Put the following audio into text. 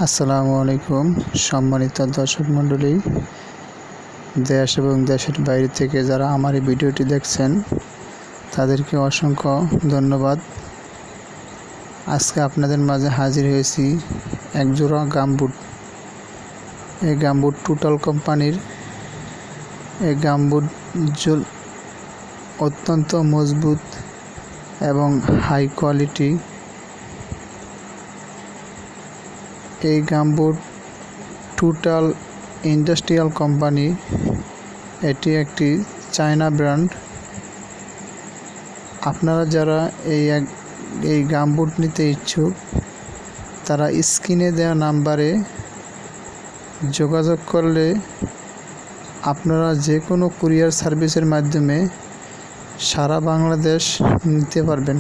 আসসালামু আলাইকুম সম্মানিত দর্শক মণ্ডলী, দেশ এবং দেশের বাইরে থেকে যারা আমার এই ভিডিওটি দেখছেন তাদেরকে অসংখ্য ধন্যবাদ। আজকে আপনাদের মাঝে হাজির হয়েছি একজোড়া গামবুট। এই গামবুট টোটাল কোম্পানির। এই গামবুট অত্যন্ত মজবুত এবং হাই কোয়ালিটি। এই গামবুট টোটাল ইন্ডাস্ট্রিয়াল কোম্পানি। এটি একটি চায়না ব্র্যান্ড। আপনারা যারা এই গামবুট নিতে ইচ্ছুক তারা স্ক্রিনে দেওয়া নাম্বারে যোগাযোগ করলে আপনারা যে কোনো কুরিয়ার সার্ভিসের মাধ্যমে সারা বাংলাদেশ নিতে পারবেন।